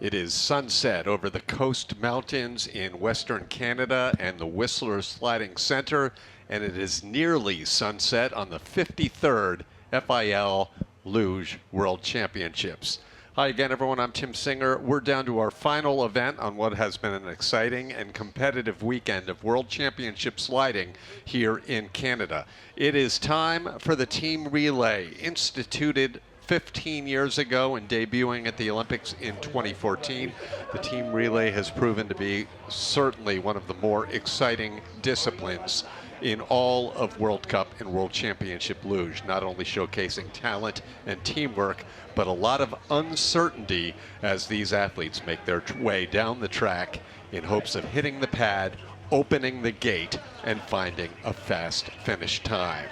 It is sunset over the Coast Mountains in Western Canada and the Whistler Sliding Center, and it is nearly sunset on the 53rd FIL Luge World Championships. Hi again, everyone. I'm Tim Singer. We're down to our final event on what has been an exciting and competitive weekend of World Championship sliding here in Canada. It is time for the team relay, instituted 15 years ago and debuting at the Olympics in 2014. The team relay has proven to be certainly one of the more exciting disciplines in all of World Cup and World Championship luge, not only showcasing talent and teamwork, but a lot of uncertainty as these athletes make their way down the track in hopes of hitting the pad, opening the gate, and finding a fast finish time.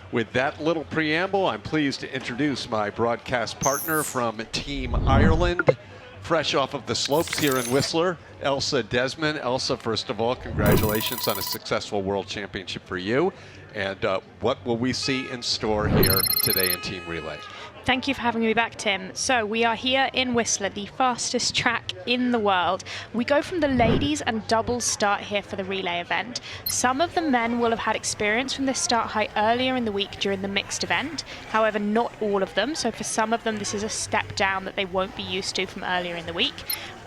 With that little preamble, I'm pleased to introduce my broadcast partner from Team Ireland, fresh off of the slopes here in Whistler, Elsa Desmond. Elsa, first of all, congratulations on a successful World Championship for you. And what will we see in store here today in Team Relay? Thank you for having me back, Tim. So we are here in Whistler, the fastest track in the world. We go from the ladies and doubles start here for the relay event. Some of the men will have had experience from this start height earlier in the week during the mixed event. However, not all of them. So for some of them, this is a step down that they won't be used to from earlier in the week.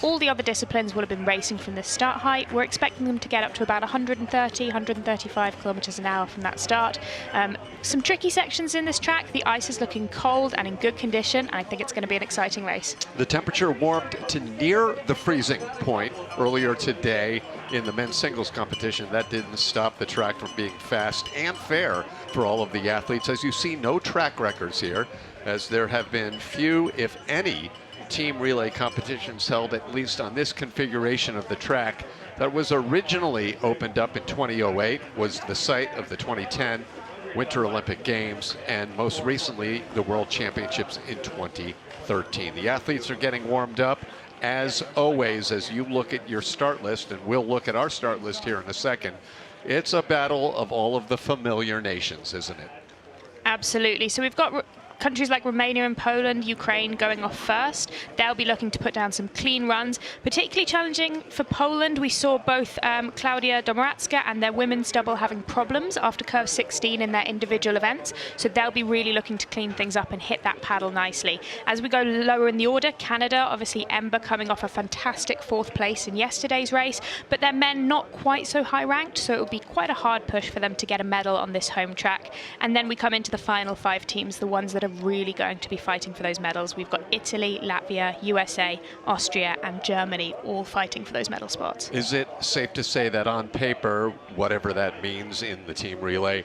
All the other disciplines will have been racing from this start height. We're expecting them to get up to about 130, 135 kilometers an hour from that start. Some tricky sections in this track. The ice is looking cold and in good condition, and I think it's going to be an exciting race. The temperature warmed to near the freezing point earlier today in the men's singles competition. That didn't stop the track from being fast and fair for all of the athletes. As you see, no track records here, as there have been few, if any, team relay competitions held at least on this configuration of the track that was originally opened up in 2008, was the site of the 2010 Winter Olympic Games, and most recently the World Championships in 2013. The athletes are getting warmed up. As always, as you look at your start list, and we'll look at our start list here in a second, it's a battle of all of the familiar nations, isn't it? Absolutely. So we've got countries like Romania and Poland, Ukraine going off first. They'll be looking to put down some clean runs. Particularly challenging for Poland, we saw both Klaudia Domoracka and their women's double having problems after curve 16 in their individual events. So they'll be really looking to clean things up and hit that paddle nicely. As we go lower in the order, Canada, obviously Ember coming off a fantastic 4th place in yesterday's race, but their men not quite so high ranked, so it will be quite a hard push for them to get a medal on this home track. And then we come into the final 5 teams, the ones that are really going to be fighting for those medals. We've got Italy, Latvia, USA, Austria, and Germany all fighting for those medal spots. Is it safe to say that on paper, whatever that means in the team relay,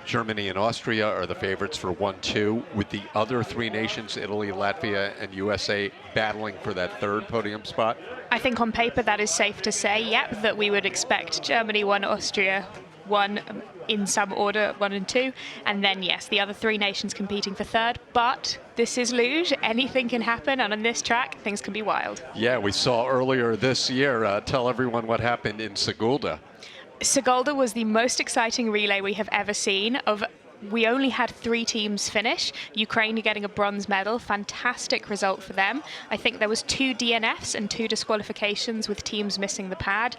Germany and Austria are the favorites for 1-2, with the other 3 nations, Italy, Latvia, and USA, battling for that 3rd podium spot? I think on paper that is safe to say, yep, that we would expect Germany 1, Austria 1, in some order, 1 and 2, and then yes, the other 3 nations competing for 3rd. But this is luge, anything can happen, and on this track things can be wild. Yeah, we saw earlier this year, tell everyone what happened in Sigulda. Sigulda was the most exciting relay we have ever seen. We only had 3 teams finish. Ukraine getting a bronze medal, fantastic result for them. I think there was 2 DNFs and 2 disqualifications with teams missing the pad.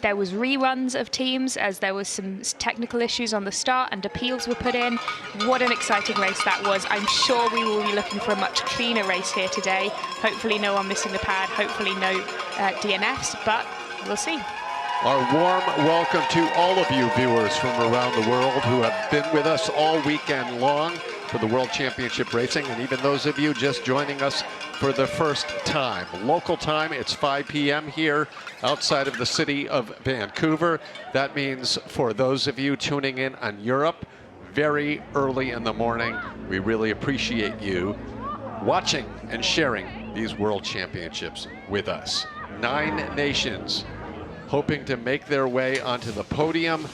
There was reruns of teams as there was some technical issues on the start and appeals were put in. What an exciting race that was. I'm sure we will be looking for a much cleaner race here today. Hopefully no one missing the pad, hopefully no DNFs, but we'll see. Our warm welcome to all of you viewers from around the world who have been with us all weekend long for the World Championship Racing, and even those of you just joining us for the first time. Local time, it's 5 p.m. here outside of the city of Vancouver. That means for those of you tuning in on Europe, very early in the morning. We really appreciate you watching and sharing these World Championships with us. 9 nations hoping to make their way onto the podium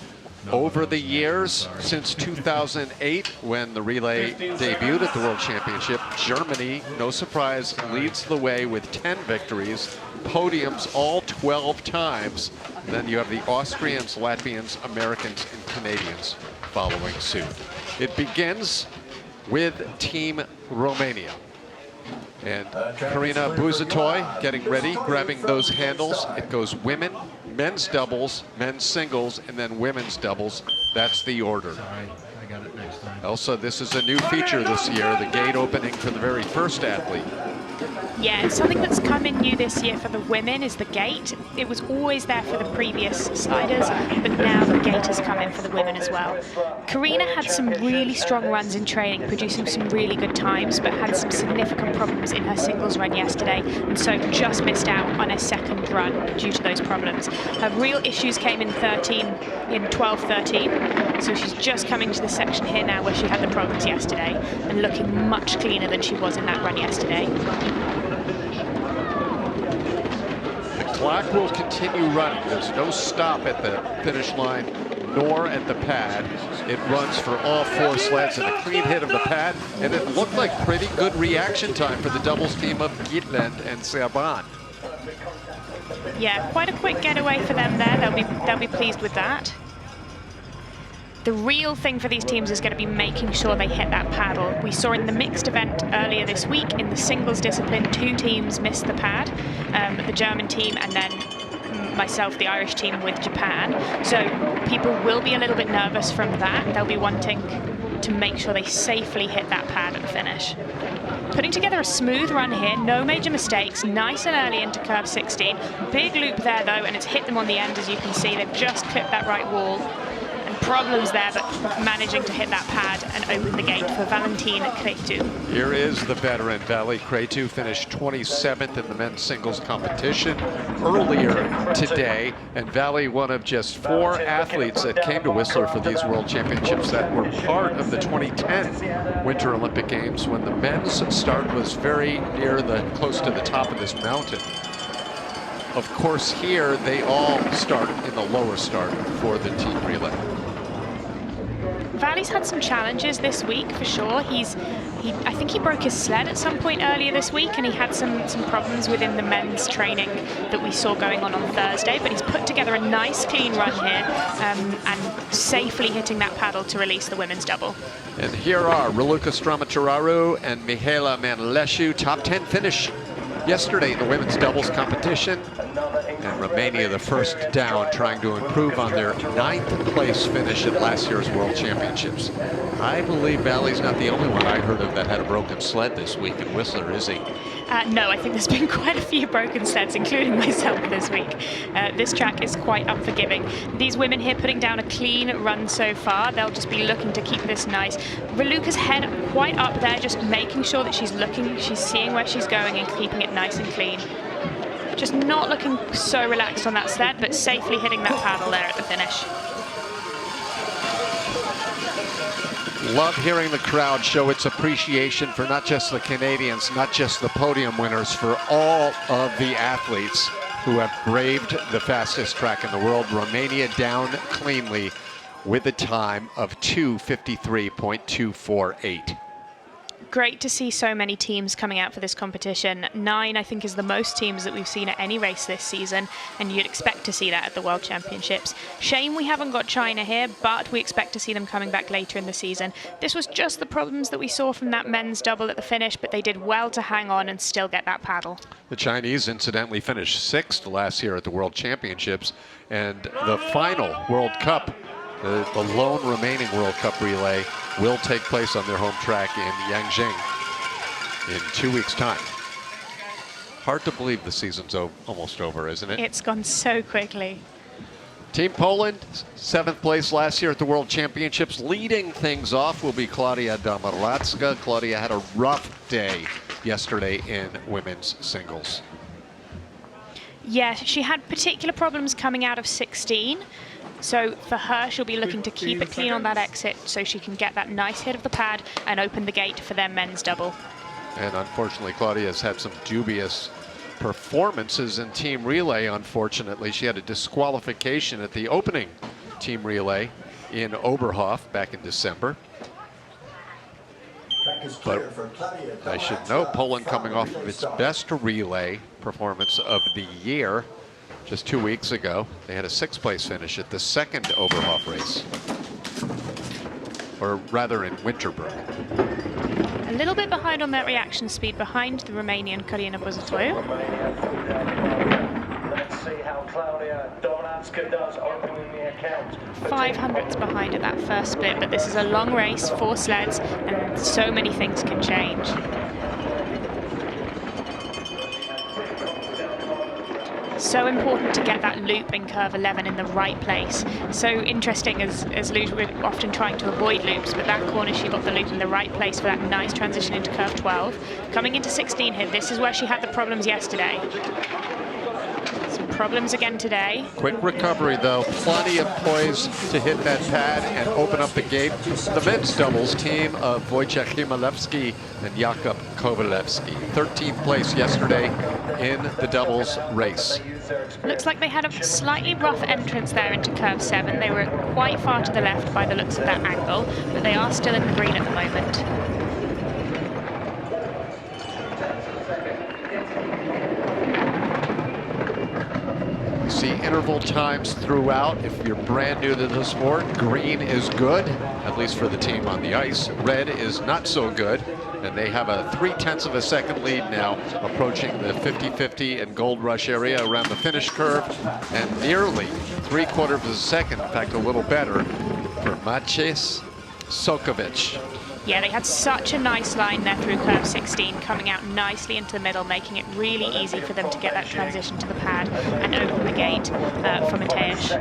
over the years since 2008 when the relay debuted at the World Championship. Germany, no surprise, leads the way with 10 victories, podiums all 12 times. Then you have the Austrians, Latvians, Americans, and Canadians following suit. It begins with Team Romania. And Karina Buzatoy getting ready, grabbing those handles. It goes women, men's doubles, men's singles, and then women's doubles. That's the order. Sorry, I got it next time. Also, this is a new feature this year, the gate opening for the very first athlete. Yeah, and something that's coming new this year for the women is the gate. It was always there for the previous sliders, but now the gate has come in for the women as well. Karina had some really strong runs in training, producing some really good times, but had some significant problems in her singles run yesterday, and so just missed out on a second run due to those problems. Her real issues came in 12-13, so she's just coming to the section here now where she had the problems yesterday, and looking much cleaner than she was in that run yesterday. Clock will continue running. There's no stop at the finish line nor at the pad. It runs for all four sleds and a clean hit of the pad, and it looked like pretty good reaction time for the doubles team of Gietland and Serban. Yeah, quite a quick getaway for them there. They'll be pleased with that. The real thing for these teams is going to be making sure they hit that paddle. We saw in the mixed event earlier this week in the singles discipline, 2 teams missed the pad, the German team and then myself, the Irish team with Japan. So people will be a little bit nervous from that. They'll be wanting to make sure they safely hit that pad at the finish. Putting together a smooth run here, no major mistakes, nice and early into curve 16. Big loop there though, and it's hit them on the end, as you can see. They've just clipped that right wall. Problems there, but managing to hit that pad and open the gate for Valentine Cretu. Here is the veteran. Vali Cretu finished 27th in the men's singles competition earlier today, and Vali, one of just 4 athletes that came to Whistler for these World Championships that were part of the 2010 Winter Olympic Games when the men's start was very near close to the top of this mountain. Of course, here they all start in the lower start for the team relay. Vali's had some challenges this week for sure. I think he broke his sled at some point earlier this week, and he had some problems within the men's training that we saw going on Thursday, but he's put together a nice clean run here and safely hitting that paddle to release the women's double. And here are Raluca Stramatraru and Mihaela Manlescu, top 10 finish yesterday in the women's doubles competition. And Romania the first down, trying to improve on their 9th place finish at last year's World Championships. I believe Vali's not the only one I heard of that had a broken sled this week in Whistler, is he? No, I think there's been quite a few broken sleds, including myself this week. This track is quite unforgiving. These women here putting down a clean run so far. They'll just be looking to keep this nice. Raluca's head quite up there, just making sure that she's seeing where she's going and keeping it nice and clean. Just not looking so relaxed on that sled, but safely hitting that paddle there at the finish. Love hearing the crowd show its appreciation for not just the Canadians, not just the podium winners, for all of the athletes who have braved the fastest track in the world. Romania down cleanly with a time of 2:53.248. Great to see so many teams coming out for this competition. 9, I think, is the most teams that we've seen at any race this season, and you'd expect to see that at the World Championships. Shame we haven't got China here, but we expect to see them coming back later in the season. This was just the problems that we saw from that men's double at the finish, but they did well to hang on and still get that paddle. The Chinese incidentally finished 6th last year at the World Championships, and the final World Cup, the lone remaining World Cup relay, will take place on their home track in Yangjing in 2 weeks' time. Hard to believe the season's almost over, isn't it? It's gone so quickly. Team Poland, 7th place last year at the World Championships. Leading things off will be Klaudia Domaracka. Klaudia had a rough day yesterday in women's singles. Yeah, she had particular problems coming out of 16. So for her, she'll be looking to keep it clean on that exit so she can get that nice hit of the pad and open the gate for their men's double. And unfortunately, Claudia's had some dubious performances in team relay, unfortunately. She had a disqualification at the opening team relay in Oberhof back in December. But I should note, Poland coming off of its best relay performance of the year just 2 weeks ago. They had a 6th place finish at the second Oberhof race, or rather in Winterberg. A little bit behind on that reaction speed, behind the Romanian Karina Bozătoiu. Let's see how Claudia Domanatska does opening the account. 500ths behind at that first split, but this is a long race, 4 sleds, and so many things can change. So important to get that loop in curve 11 in the right place. So interesting as Luge, we're often trying to avoid loops, but that corner she got the loop in the right place for that nice transition into curve 12. Coming into 16 here, this is where she had the problems yesterday. Some problems again today. Quick recovery though, plenty of poise to hit that pad and open up the gate. The men's doubles team of Wojciech Chmielewski and Jakub Kowalewski. 13th place yesterday in the doubles race. Looks like they had a slightly rough entrance there into curve 7. They were quite far to the left by the looks of that angle, but they are still in the green at the moment. See interval times throughout. If you're brand new to the sport, green is good, at least for the team on the ice. Red is not so good, and they have a 0.3 of a second lead now, approaching the 50-50 and Gold Rush area around the finish curve, and nearly 3/4 of a second, in fact a little better, for Maciej Sokovic. Yeah, they had such a nice line there through curve 16, coming out nicely into the middle, making it really easy for them to get that transition to the pad and open the gate for Maciej.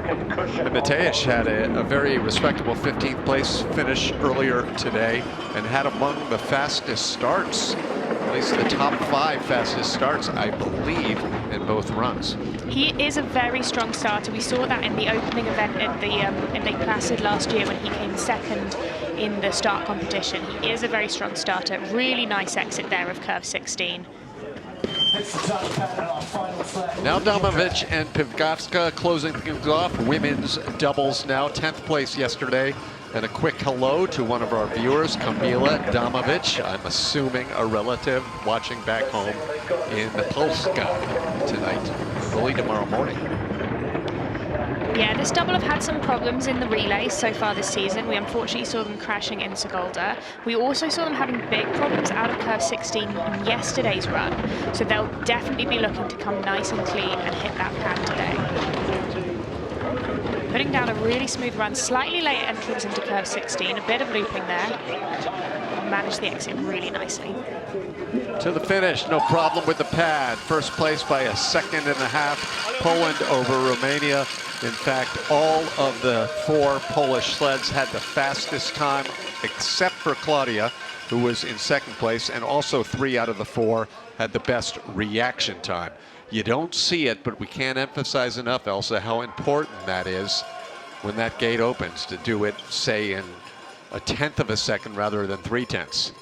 And Maciej had a very respectable 15th place finish earlier today and had among the fastest starts, at least the top 5 fastest starts, I believe, in both runs. He is a very strong starter. We saw that in the opening event at the in Lake Placid last year when he came second in the start competition. He is a very strong starter. Really nice exit there of curve 16. Now Domovic and Pivgatska closing things off. Women's doubles now, 10th place yesterday. And a quick hello to one of our viewers, Kamila Domovic, I'm assuming a relative watching back home in Polska tonight, early tomorrow morning. Yeah, this double have had some problems in the relays so far this season. We unfortunately saw them crashing in Sigulda. We also saw them having big problems out of curve 16 in yesterday's run. So they'll definitely be looking to come nice and clean and hit that pad today. Putting down a really smooth run, slightly late entrance into curve 16, a bit of looping there. Managed the exit really nicely. To the finish, no problem with the pad. First place by a 1.5 seconds. Poland over Romania. In fact, all of the 4 Polish sleds had the fastest time, except for Claudia, who was in 2nd place, and also 3 out of the 4 had the best reaction time. You don't see it, but we can't emphasize enough, Elsa, how important that is when that gate opens, to do it, say, in a 1/10 of a second rather than 3/10.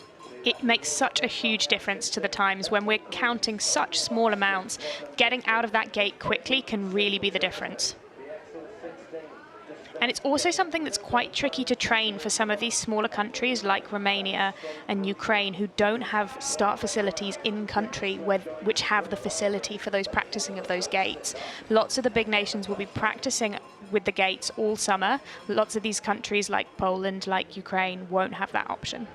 It makes such a huge difference to the times. When we're counting such small amounts, getting out of that gate quickly can really be the difference. And it's also something that's quite tricky to train for some of these smaller countries like Romania and Ukraine, who don't have start facilities in country which have the facility for those practicing of those gates. Lots of the big nations will be practicing with the gates all summer. Lots of these countries like Poland, like Ukraine, won't have that option.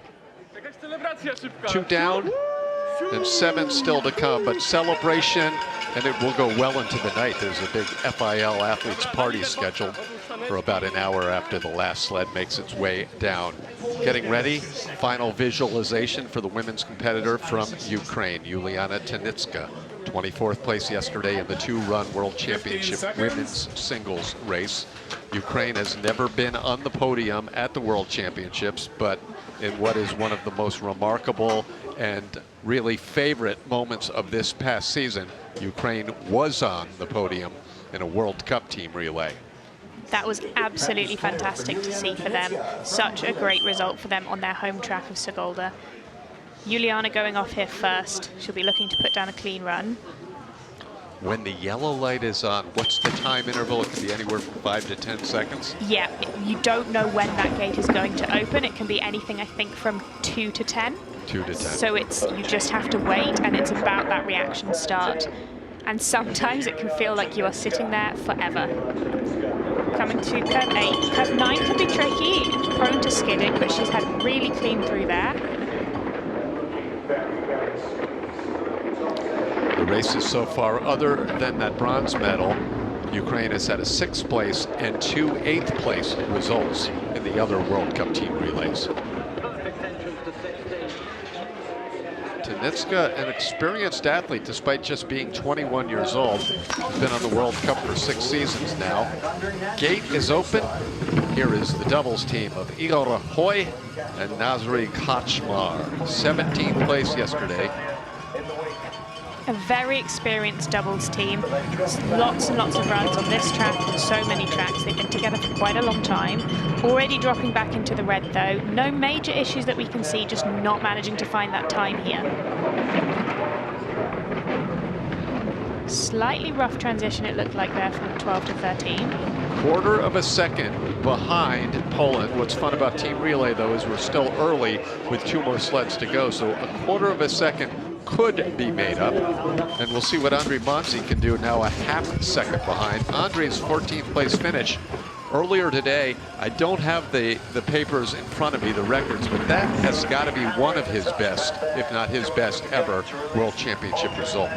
2 down and 7 still to come, but celebration, and it will go well into the night. There's a big FIL athletes party scheduled for about an hour after the last sled makes its way down. Getting ready, final visualization for the women's competitor from Ukraine, Juliana Tenitska. 24th place yesterday in the 2-run World Championship women's singles race. Ukraine has never been on the podium at the World Championships, but in what is one of the most remarkable and really favorite moments of this past season, Ukraine was on the podium in a World Cup team relay. That was absolutely fantastic to see for them. Such a great result for them on their home track of Sigulda. Juliana going off here first. She'll be looking to put down a clean run. When the yellow light is on, what's the time interval? It can be anywhere from 5 to 10 seconds. Yeah, you don't know when that gate is going to open. It can be anything, I think, from 2 to 10. 2 to 10. So you just have to wait, and it's about that reaction start. And sometimes it can feel like you are sitting there forever. Coming to curve 8. Curve 9 can be tricky, prone to skidding, but she's had really clean through there. races so far. Other than that bronze medal, Ukraine has had a 6th place and 2 8th place results in the other World Cup team relays. Tanitska, an experienced athlete despite just being 21 years old, been on the World Cup for 6 seasons now. Gate is open. Here is the doubles team of Igor Hoy and Nazri Kaczmar. 17th place yesterday. A very experienced doubles team. Lots and lots of runs on this track and so many tracks. They've been together for quite a long time. Already dropping back into the red though. No major issues that we can see, just not managing to find that time here. Slightly rough transition it looked like there from 12 to 13. Quarter of a second behind Poland. What's fun about team relay though is we're still early with 2 more sleds to go. So a quarter of a second could be made up, and we'll see what Andre Bonzi can do now, a half second behind. Andre's 14th place finish earlier today. I don't have the papers in front of me, the records, but that has got to be one of his best, if not his best ever, World Championship result.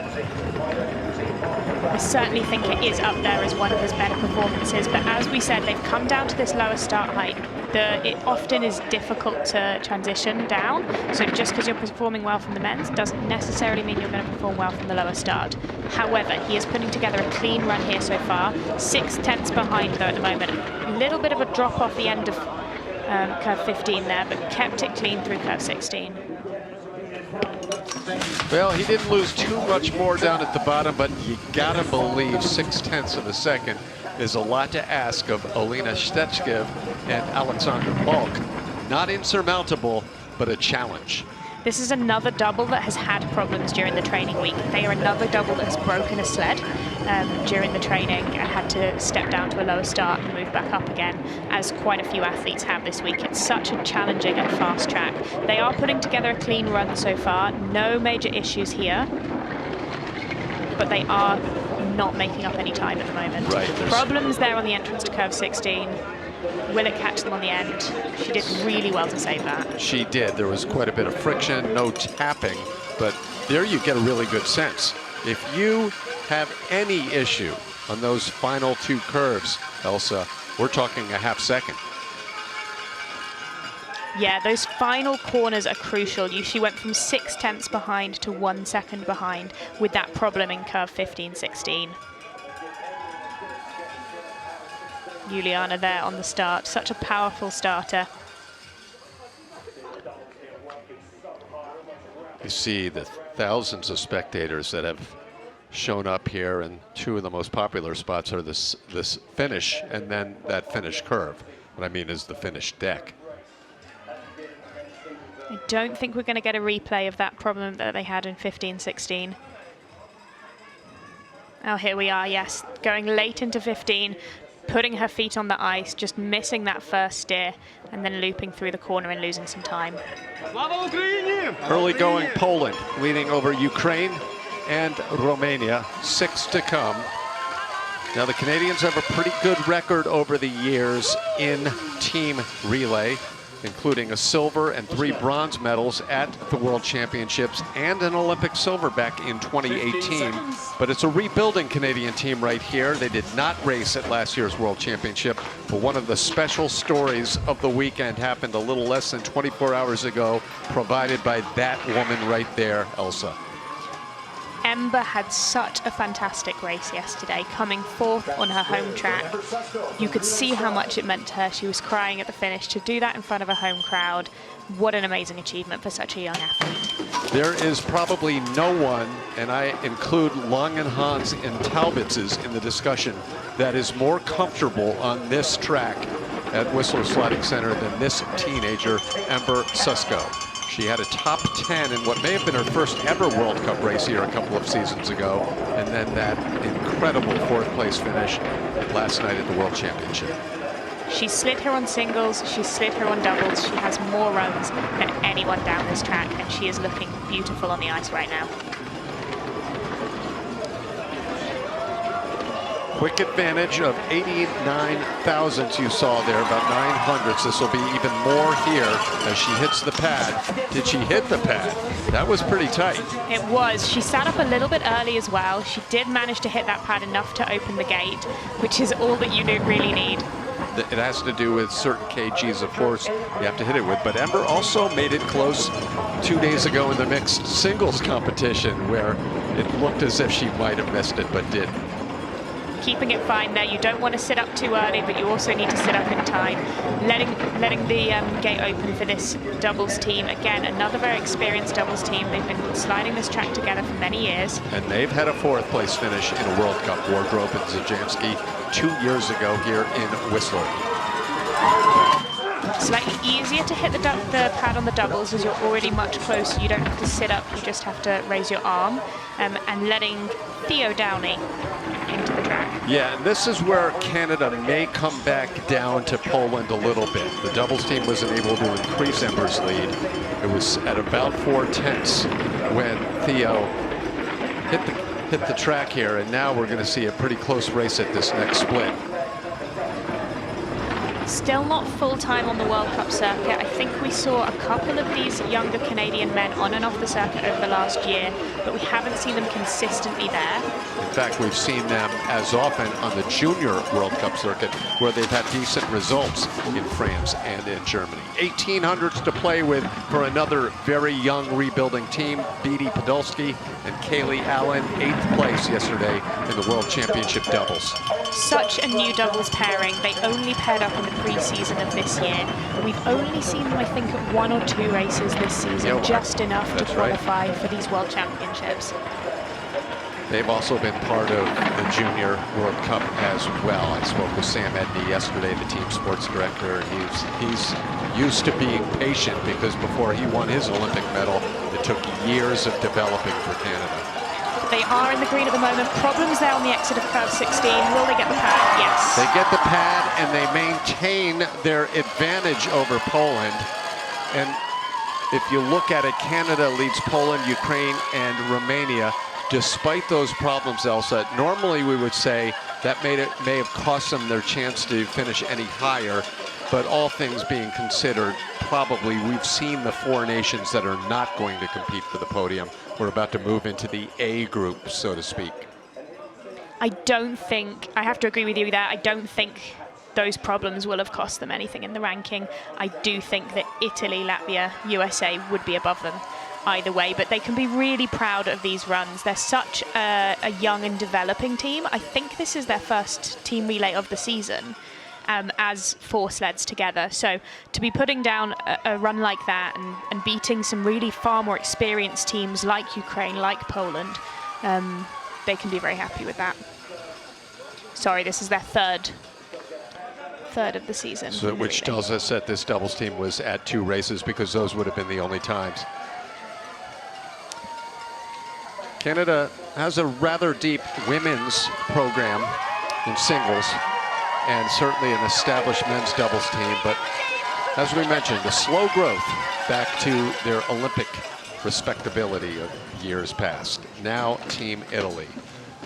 I certainly think it is up there as one of his better performances, but as we said, they've come down to this lower start height. It often is difficult to transition down, so just because you're performing well from the men's doesn't necessarily mean you're going to perform well from the lower start. However, he is putting together a clean run here so far. 6/10 behind though at the moment. A little bit of a drop off the end of curve 15 there, but kept it clean through curve 16. Well, he didn't lose too much more down at the bottom, but you gotta believe 6/10 of a second is a lot to ask of Alina Stetchkiv and Alexander Balk. Not insurmountable, but a challenge. This is another double that has had problems during the training week. They are another double that has broken a sled during the training and had to step down to a lower start and move back up again, as quite a few athletes have this week. It's such a challenging and fast track. They are putting together a clean run so far. No major issues here, but they are not making up any time at the moment. Right, problems there on the entrance to curve 16. Will it catch them on the end? She did really well to save that. She did. There was quite a bit of friction, no tapping, but there you get a really good sense. If you have any issue on those final 2 curves, Elsa, we're talking a half second. Yeah, those final corners are crucial. She went from 6/10 behind to 1 second behind with that problem in curve 15-16. Juliana there on the start, such a powerful starter. You see the thousands of spectators that have shown up here, and 2 of the most popular spots are this finish and then that finish curve. What I mean is the finish deck. I don't think we're going to get a replay of that problem that they had in 15-16. Oh, here we are, yes. Going late into 15, putting her feet on the ice, just missing that first steer, and then looping through the corner and losing some time. Early going Poland, leading over Ukraine and Romania. 6 to come. Now the Canadians have a pretty good record over the years in team relay, including a silver and 3 bronze medals at the World Championships and an Olympic silver back in 2018. But it's a rebuilding Canadian team right here. They did not race at last year's World Championship, but one of the special stories of the weekend happened a little less than 24 hours ago, provided by that woman right there, Elsa. Ember had such a fantastic race yesterday, coming 4th on her home track. You could see how much it meant to her. She was crying at the finish. To do that in front of a home crowd, what an amazing achievement for such a young athlete. There is probably no one, and I include Langenhans and Talbotz's in the discussion, that is more comfortable on this track at Whistler Sledding Center than this teenager, Ember Susko. She had a top 10 in what may have been her first ever World Cup race here a couple of seasons ago, and then that incredible 4th place finish last night at the World Championship. She slid her on singles, she slid her on doubles. She has more runs than anyone down this track, and she is looking beautiful on the ice right now. Quick advantage of 89 thousandths you saw there, about 900ths. This will be even more here as she hits the pad. Did she hit the pad? That was pretty tight. It was. She sat up a little bit early as well. She did manage to hit that pad enough to open the gate, which is all that you really need. It has to do with certain kgs, of course, you have to hit it with. But Ember also made it close 2 days ago in the mixed singles competition where it looked as if she might have missed it, but didn't. Keeping it fine there. You don't want to sit up too early, but you also need to sit up in time. Letting the gate open for this doubles team. Again, another very experienced doubles team. They've been sliding this track together for many years. And they've had a 4th place finish in a World Cup. Wardrobe and Zajanski 2 years ago here in Whistler. Slightly easier to hit the pad on the doubles as you're already much closer. You don't have to sit up, you just have to raise your arm. And letting Theo Downey into the track. Yeah, and this is where Canada may come back down to Poland a little bit. The doubles team wasn't able to increase Ember's lead. It was at about 4/10 when Theo hit the track here, and now we're going to see a pretty close race at this next split. Still not full time on the World Cup circuit. I think we saw a couple of these younger Canadian men on and off the circuit over the last year, but we haven't seen them consistently there. In fact, we've seen them as often on the Junior World Cup circuit, where they've had decent results in France and in Germany. 1800s to play with for another very young rebuilding team, Beatty Podolsky and Kaylee Allen, 8th place yesterday in the World Championship doubles. Such a new doubles pairing. They only paired up in the pre-season of this year. We've only seen them, I think, at 1 or 2 races this season, just enough to qualify for these World Championships. They've also been part of the Junior World Cup as well. I spoke with Sam Edney yesterday, the team sports director. He's used to being patient because before he won his Olympic medal, it took years of developing for Canada. They are in the green at the moment. Problems there on the exit of curve 16. Will they get the pad? Yes. They get the pad and they maintain their advantage over Poland. And if you look at it, Canada leads Poland, Ukraine, and Romania. Despite those problems, Elsa, normally we would say that may have cost them their chance to finish any higher. But all things being considered, probably we've seen the 4 nations that are not going to compete for the podium. We're about to move into the A group, so to speak. I have to agree with you there. I don't think those problems will have cost them anything in the ranking. I do think that Italy, Latvia, USA would be above them either way, but they can be really proud of these runs. They're such a young and developing team. I think this is their first team relay of the season. As 4 sleds together. So to be putting down a run like that and beating some really far more experienced teams like Ukraine, like Poland, they can be very happy with that. Sorry, this is their third of the season. So, which tells us that this doubles team was at 2 races because those would have been the only times. Canada has a rather deep women's program in singles, and certainly an established men's doubles team, but as we mentioned, the slow growth back to their Olympic respectability of years past. Now Team Italy.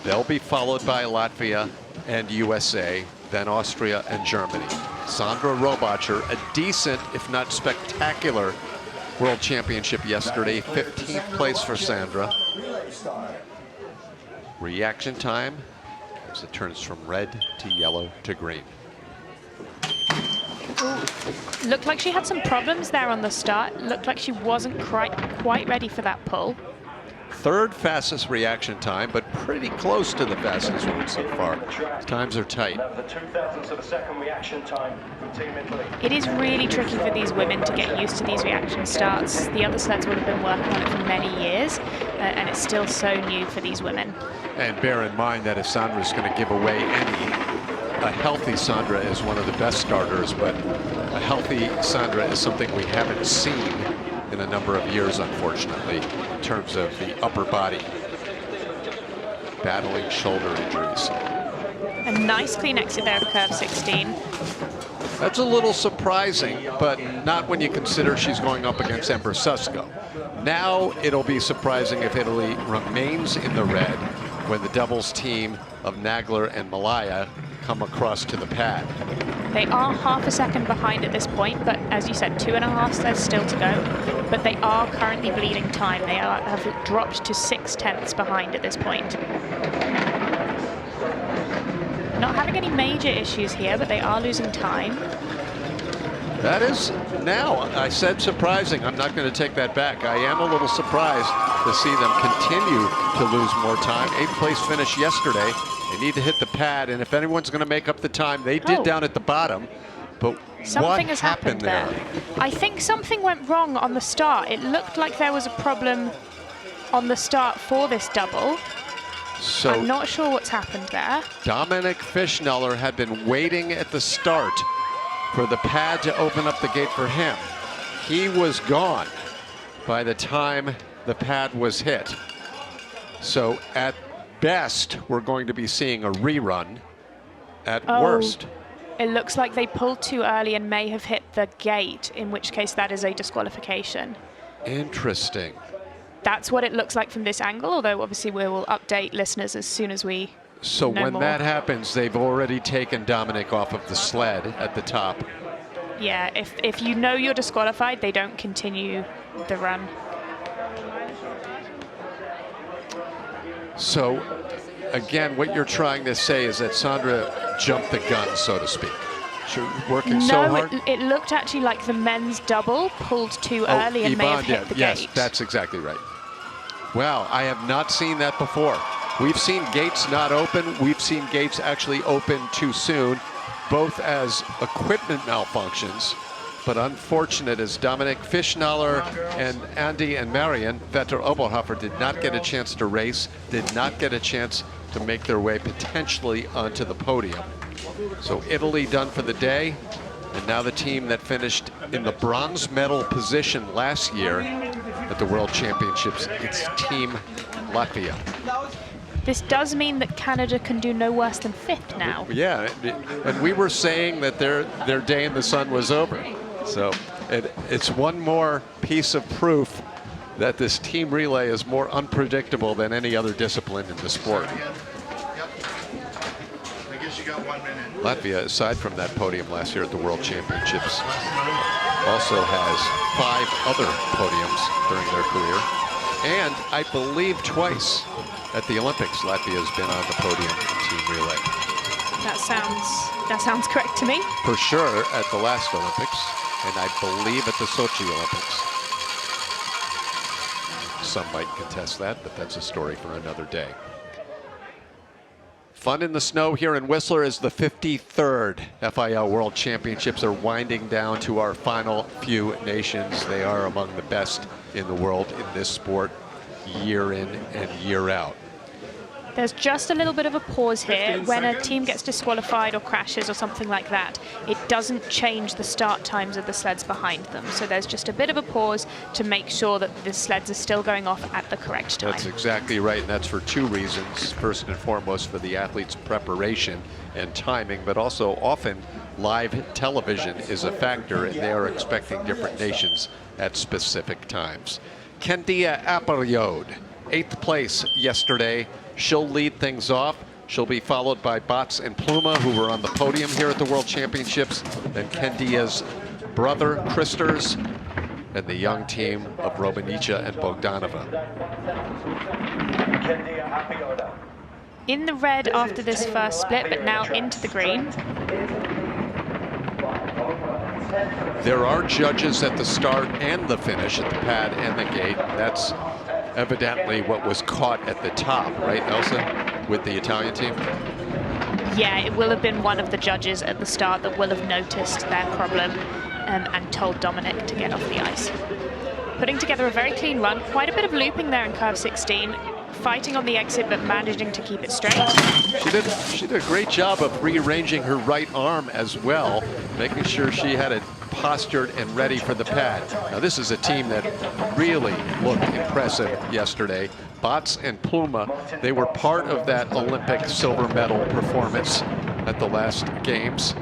They'll be followed by Latvia and USA, then Austria and Germany. Sandra Robacher, a decent, if not spectacular, World Championship yesterday, 15th place for Sandra. Reaction time as it turns from red to yellow to green. Looked like she had some problems there on the start. Looked like she wasn't quite ready for that pull. 3rd fastest reaction time, but pretty close to the fastest one so far. Times are tight. The 2,000ths of a second reaction time from Team Italy. It is really tricky for these women to get used to these reaction starts. The other sleds would have been working on it for many years, and it's still so new for these women. And bear in mind that if Sandra's going to give away a healthy Sandra is one of the best starters, but a healthy Sandra is something we haven't seen in a number of years, unfortunately, in terms of the upper body battling shoulder injuries. A nice clean exit there at curve 16. That's a little surprising, but not when you consider she's going up against Ember Susko. Now it'll be surprising if Italy remains in the red when the doubles team of Nagler and Malaya come across to the pad. They are half a second behind at this point, but as you said, 2.5 sleds still to go. But they are currently bleeding time. They have dropped to 6/10 behind at this point. Not having any major issues here, but they are losing time. That is now, I said surprising. I'm not going to take that back. I am a little surprised to see them continue to lose more time. 8th place finish yesterday. They need to hit the pad, and if anyone's going to make up the time, they did down at the bottom. But something has happened there. I think something went wrong on the start. It looked like there was a problem on the start for this double. So I'm not sure what's happened there. Dominic Fischneller had been waiting at the start for the pad to open up the gate for him. He was gone by the time the pad was hit. So at best, we're going to be seeing a rerun. At worst. It looks like they pulled too early and may have hit the gate, in which case that is a disqualification. Interesting. That's what it looks like from this angle, although obviously we will update listeners as soon as we So know when more. that happens, they've already taken Dominic off of the sled at the top. Yeah, if you know you're disqualified, they don't continue the run. So again, what you're trying to say is that Sandra jumped the gun, so to speak. She was working so hard. No, it looked actually like the men's double pulled too early and may have hit the yes, gate. that's exactly right. Wow, I have not seen that before. We've seen gates not open. We've seen gates actually open too soon, both as equipment malfunctions, but unfortunate as Dominic Fischneller and Andy and Marion Vetter Oberhofer did not get a chance to race, did not get a chance to make their way potentially onto the podium. So Italy done for the day, and now the team that finished in the bronze medal position last year at the World Championships, it's Team Latvia. This does mean that Canada can do no worse than 5th now. Yeah, and we were saying that their day in the sun was over. So it's one more piece of proof that this team relay is more unpredictable than any other discipline in the sport. I guess you got 1 minute. Latvia, aside from that podium last year at the World Championships, also has 5 other podiums during their career. And I believe twice at the Olympics, Latvia has been on the podium in team relay. That sounds correct to me. For sure at the last Olympics, and I believe at the Sochi Olympics. Some might contest that, but that's a story for another day. Fun in the snow here in Whistler as the 53rd FIL World Championships are winding down to our final few nations. They are among the best in the world in this sport, year in and year out. There's just a little bit of a pause here. When a team gets disqualified or crashes or something like that, it doesn't change the start times of the sleds behind them. So there's just a bit of a pause to make sure that the sleds are still going off at the correct time. That's exactly right, and that's for 2 reasons. First and foremost, for the athletes' preparation and timing, but also often live television is a factor, and they are expecting different nations at specific times. Kendia Apariode, 8th place yesterday. She'll lead things off. She'll be followed by Bots and Pluma, who were on the podium here at the World Championships. Then Kendia's brother, Christers, and the young team of Romanica and Bogdanova. In the red after this first split, but now into the green. There are judges at the start and the finish, at the pad and the gate. That's evidently what was caught at the top, right, Elsa, with the Italian team? Yeah, it will have been one of the judges at the start that will have noticed their problem and told Dominic to get off the ice. Putting together a very clean run, quite a bit of looping there in curve 16, fighting on the exit but managing to keep it straight. She did a great job of rearranging her right arm as well, making sure she had it postured and ready for the pad. Now this is a team that really looked impressive yesterday. Bots and Pluma, they were part of that Olympic silver medal performance at the last games.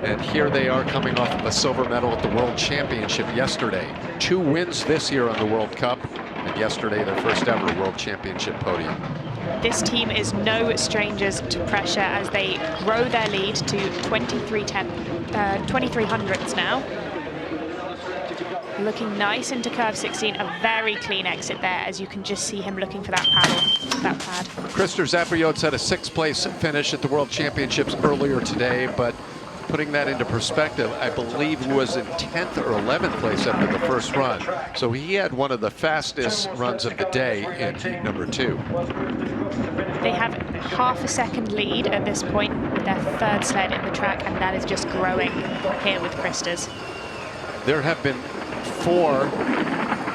And here they are coming off of a silver medal at the World Championship yesterday. 2 wins this year on the World Cup, and yesterday their first ever World Championship podium. This team is no strangers to pressure as they grow their lead to 2300s now. Looking nice into curve 16, a very clean exit there, as you can just see him looking for that paddle, that pad. Krister Zapriot's had a 6th place finish at the World Championships earlier today, but putting that into perspective, I believe he was in 10th or 11th place after the first run. So he had one of the fastest runs of the day in heat number 2. They have half a second lead at this point with their 3rd sled in the track, and that is just growing here with Krister's. There have been 4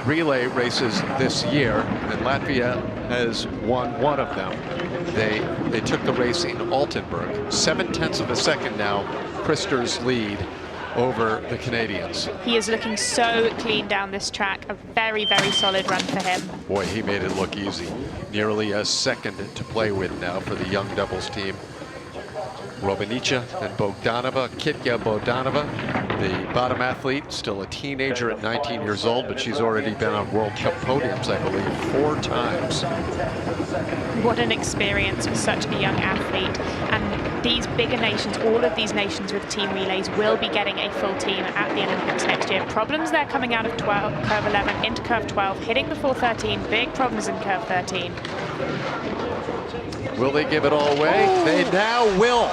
relay races this year, and Latvia has won one of them. They took the race in Altenburg. 0.7 of a second now, Krister's lead over the Canadians. He is looking so clean down this track. A very, very solid run for him. Boy, he made it look easy. Nearly a second to play with now for the young doubles team. Robanica and Bogdanova, Kitya Bogdanova, the bottom athlete, still a teenager at 19 years old, but she's already been on World Cup podiums, I believe, 4 times. What an experience for such a young athlete. And these bigger nations, all of these nations with team relays, will be getting a full team at the Olympics next year. Problems there coming out of curve 11 into curve 12, hitting the 413, big problems in curve 13. Will they give it all away? They now will,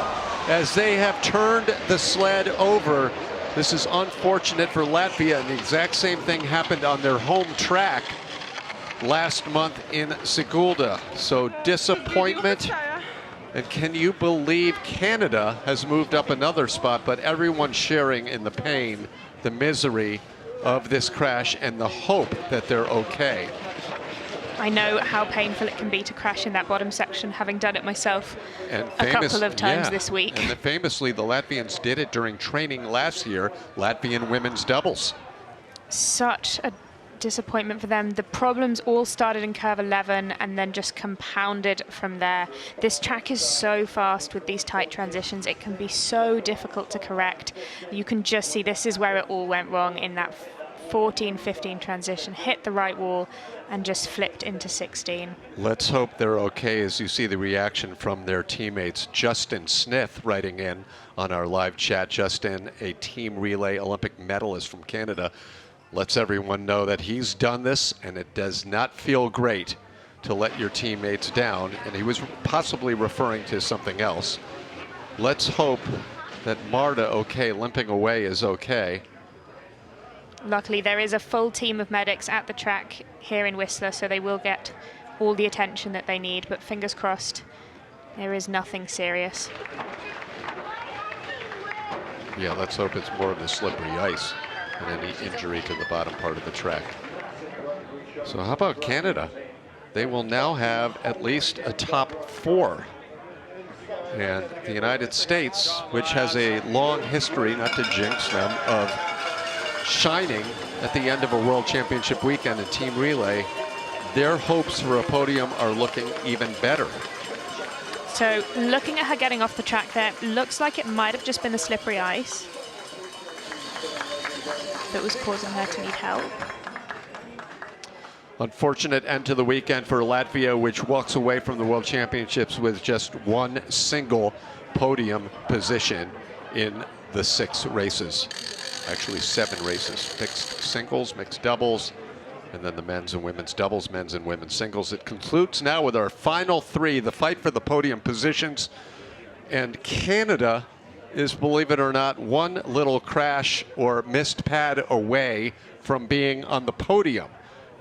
as they have turned the sled over. This is unfortunate for Latvia, and the exact same thing happened on their home track last month in Sigulda. So disappointment. And can you believe Canada has moved up another spot, but everyone's sharing in the pain, the misery of this crash, and the hope that they're okay. I know how painful it can be to crash in that bottom section, having done it myself And a couple of times this week. And famously, the Latvians did it during training last year, Latvian women's doubles. Such a disappointment for them. The problems all started in curve 11 and then just compounded from there. This track is so fast with these tight transitions. It can be so difficult to correct. You can just see this is where it all went wrong in that 14-15 transition, hit the right wall and just flipped into 16. Let's hope they're okay as you see the reaction from their teammates. Justin Smith writing in on our live chat. Justin, a team relay Olympic medalist from Canada, lets everyone know that he's done this and it does not feel great to let your teammates down. And he was possibly referring to something else. Let's hope that Marta, okay, limping away, is okay. Luckily, there is a full team of medics at the track here in Whistler, so they will get all the attention that they need, but fingers crossed, there is nothing serious. Yeah, let's hope it's more of the slippery ice than any injury to the bottom part of the track. So how about Canada? They will now have at least a top 4. And the United States, which has a long history, not to jinx them, of shining at the end of a World Championship weekend in team relay, their hopes for a podium are looking even better. So looking at her getting off the track there, looks like it might have just been the slippery ice that was causing her to need help. Unfortunate end to the weekend for Latvia, which walks away from the World Championships with just 1 single podium position in the 6 races. Actually 7 races, mixed singles, mixed doubles, and then the men's and women's doubles, men's and women's singles. It concludes now with our final 3, the fight for the podium positions. And Canada is, believe it or not, 1 little crash or missed pad away from being on the podium.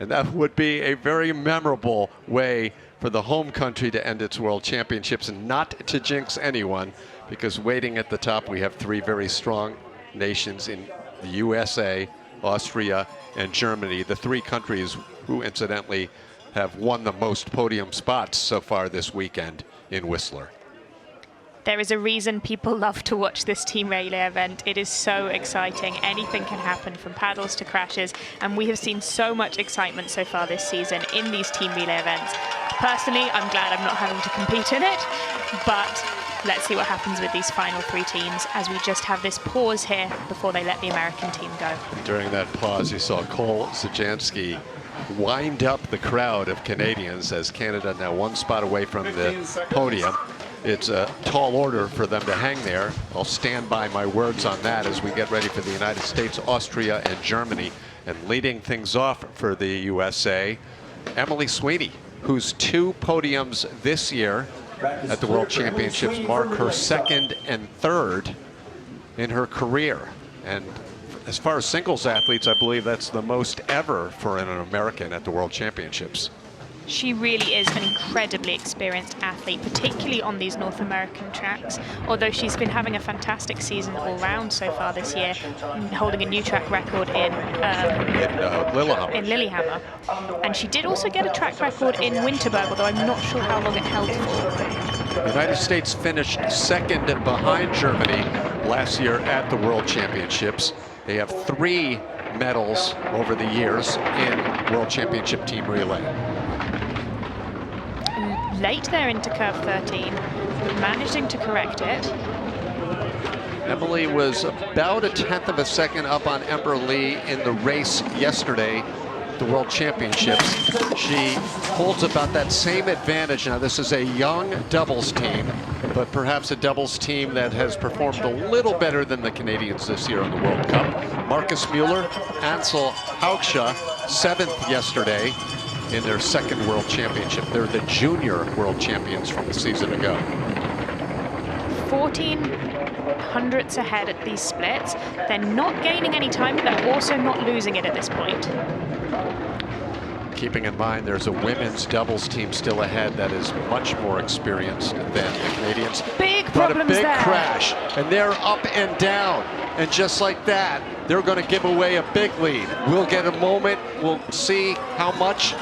And that would be a very memorable way for the home country to end its World Championships, and not to jinx anyone, because waiting at the top we have 3 very strong nations in the USA, Austria, and Germany, the 3 countries who incidentally have won the most podium spots so far this weekend in Whistler. There is a reason people love to watch this team relay event. It is so exciting. Anything can happen, from paddles to crashes, and we have seen so much excitement so far this season in these team relay events. Personally, I'm glad I'm not having to compete in it, but let's see what happens with these final 3 teams as we just have this pause here before they let the American team go. During that pause, you saw Cole Zajanski wind up the crowd of Canadians as Canada now one spot away from the podium. It's a tall order for them to hang there. I'll stand by my words on that as we get ready for the United States, Austria, and Germany. And leading things off for the USA, Emily Sweeney, whose 2 podiums this year at the World Championships mark her 2nd and 3rd in her career. And as far as singles athletes, I believe that's the most ever for an American at the World Championships. She really is an incredibly experienced athlete, particularly on these North American tracks, although she's been having a fantastic season all round so far this year, holding a new track record in Lillehammer. And she did also get a track record in Winterberg, although I'm not sure how long it held for. The United States finished 2nd behind Germany last year at the World Championships. They have 3 medals over the years in World Championship team relay. Late there into curve 13, but managing to correct it. Emily was about 1/10 of a second up on Ember Lee in the race yesterday, the World Championships. She holds about that same advantage. Now, this is a young doubles team, but perhaps a doubles team that has performed a little better than the Canadians this year in the World Cup. Marcus Mueller, Ansel Hauksha, 7th yesterday in their 2nd World Championship. They're the junior world champions from a season ago. 14 hundredths ahead at these splits. They're not gaining any time, but they're also not losing it at this point. Keeping in mind there's a women's doubles team still ahead that is much more experienced than the Canadians. Big But a problems big there. crash, and they're up and down. And just like that, they're going to give away a big lead. We'll get a moment. We'll see how much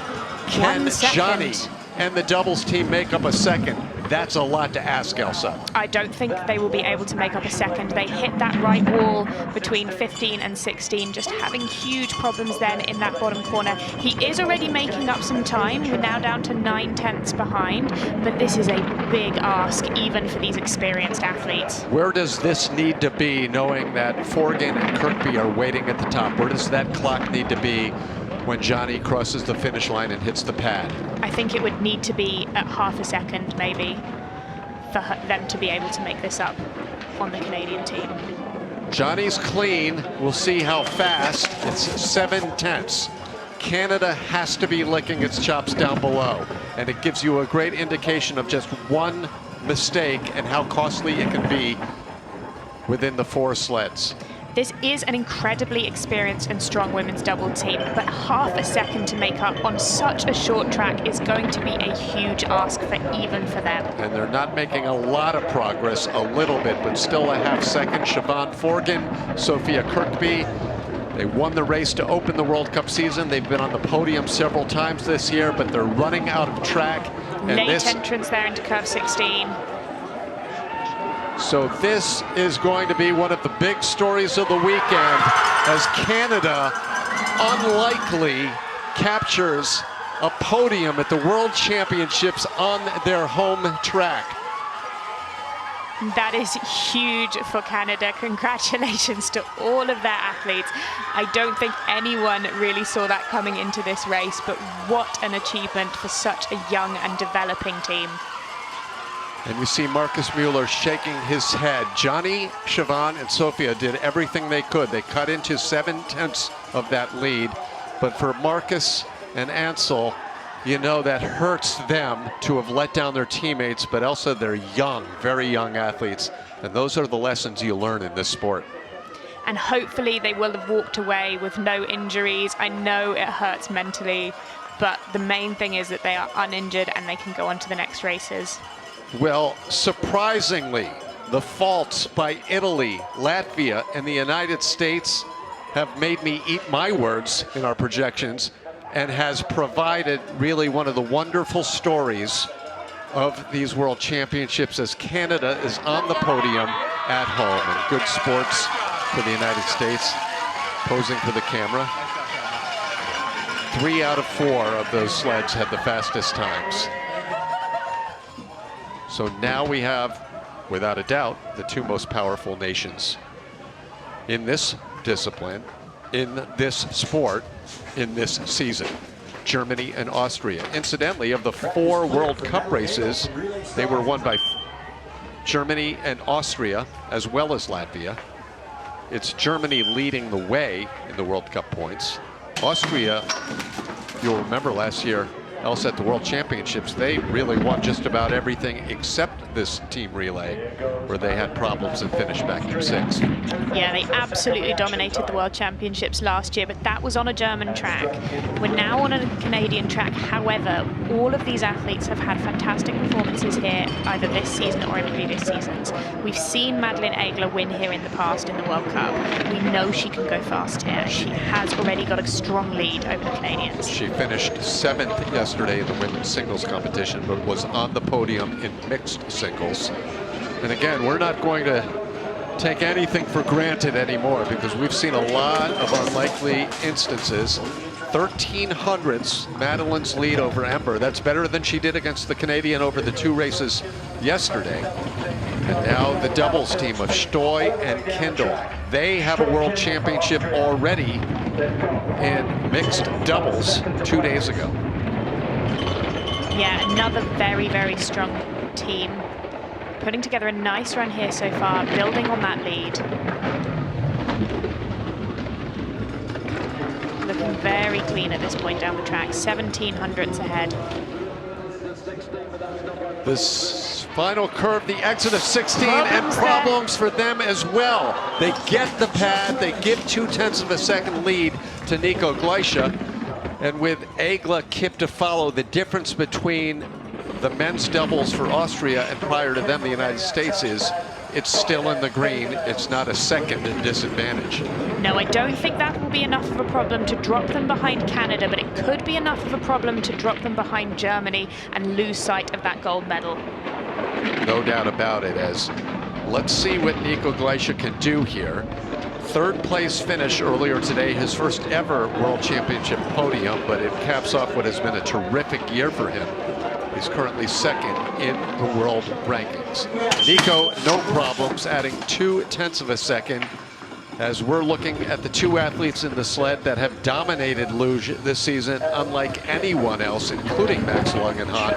can 1 second. Johnny and the doubles team make up a second. That's a lot to ask, Elsa. I don't think they will be able to make up a second. They hit that right wall between 15 and 16, just having huge problems then in that bottom corner. He is already making up some time. We're now down to 9/10 behind, but this is a big ask even for these experienced athletes. Where does this need to be, knowing that Forgan and Kirkby are waiting at the top? Where does that clock need to be when Johnny crosses the finish line and hits the pad? I think it would need to be at half a second maybe for them to be able to make this up on the Canadian team. Johnny's clean. We'll see how fast. It's 7/10. Canada has to be licking its chops down below, and it gives you a great indication of just one mistake and how costly it can be within the 4 sleds. This is an incredibly experienced and strong women's double team, but half a second to make up on such a short track is going to be a huge ask for even for them. And they're not making a lot of progress, a little bit, but still a half second. Siobhan Forgan, Sophia Kirkby, they won the race to open the World Cup season. They've been on the podium several times this year, but they're running out of track. And Late entrance there into curve 16. So this is going to be one of the big stories of the weekend as Canada unlikely captures a podium at the World Championships on their home track. That is huge for Canada. Congratulations to all of their athletes. I don't think anyone really saw that coming into this race, but what an achievement for such a young and developing team. And you see Marcus Mueller shaking his head. Johnny, Siobhan, and Sophia did everything they could. They cut into 7/10 of that lead. But for Marcus and Ansel, you know that hurts them to have let down their teammates, but also they're young, very young athletes. And those are the lessons you learn in this sport. And hopefully they will have walked away with no injuries. I know it hurts mentally, but the main thing is that they are uninjured and they can go on to the next races. Well, surprisingly, the faults by Italy, Latvia, and the United States have made me eat my words in our projections and has provided really one of the wonderful stories of these World Championships as Canada is on the podium at home. And good sports for the United States, posing for the camera. 3 out of 4 of those sleds had the fastest times. So now we have, without a doubt, the 2 most powerful nations in this discipline, in this sport, in this season. Germany and Austria. Incidentally, of the 4 World Cup races, they were won by Germany and Austria, as well as Latvia. It's Germany leading the way in the World Cup points. Austria, you'll remember last year, else at the World Championships, they really won just about everything except this team relay, where they had problems and finished back in 6th. Yeah, they absolutely dominated the World Championships last year, but that was on a German track. We're now on a Canadian track. However, all of these athletes have had fantastic performances here, either this season or in previous seasons. We've seen Madeleine Aigler win here in the past in the World Cup. We know she can go fast here. She has already got a strong lead over the Canadians. She finished 7th yesterday in the women's singles competition, but was on the podium in mixed singles. And again, we're not going to take anything for granted anymore, because we've seen a lot of unlikely instances. 1300ths, Madeleine's lead over Ember. That's better than she did against the Canadian over the 2 races yesterday. And now the doubles team of Stoy and Kindle. They have a world championship already in mixed doubles 2 days ago. Yeah, another very, very strong team. Putting together a nice run here so far, building on that lead. Looking very clean at this point down the track, 1700ths ahead. This final curve, the exit of 16, and Problems problems for them as well. They get the pad, they give 0.2 of a second lead to Nico Gleische. And with Aigler Kip to follow, the difference between the men's doubles for Austria and prior to them the United States is it's still in the green. It's not a second disadvantage. No, I don't think that will be enough of a problem to drop them behind Canada, but it could be enough of a problem to drop them behind Germany and lose sight of that gold medal. No doubt about it, as let's see what Nico Gleische can do here. 3rd place finish earlier today, his first ever World Championship podium, but it caps off what has been a terrific year for him. He's currently 2nd in the world rankings. Nico, no problems, adding 0.2 of a second, as we're looking at the 2 athletes in the sled that have dominated luge this season, unlike anyone else, including Max Langenhahn.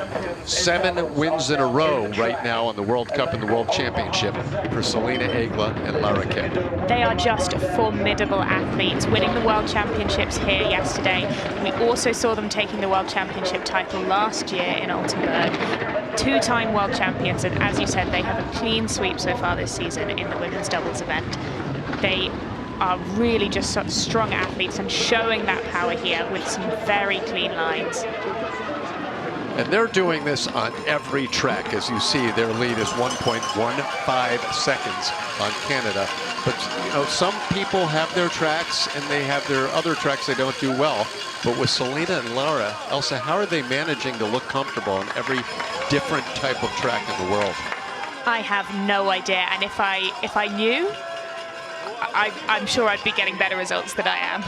7 wins in a row right now on the World Cup and the World Championship for Selina Aigler and Lara Kip. They are just formidable athletes, winning the World Championships here yesterday. We also saw them taking the World Championship title last year in Altenburg. 2-time world champions, and as you said, they have a clean sweep so far this season in the women's doubles event. They are really just such strong athletes and showing that power here with some very clean lines. And they're doing this on every track. As you see, their lead is 1.15 seconds on Canada. But, you know, some people have their tracks and they have their other tracks they don't do well. But with Selina and Lara, Elsa, how are they managing to look comfortable on every different type of track in the world? I have no idea, and if I knew, I'm sure I'd be getting better results than I am.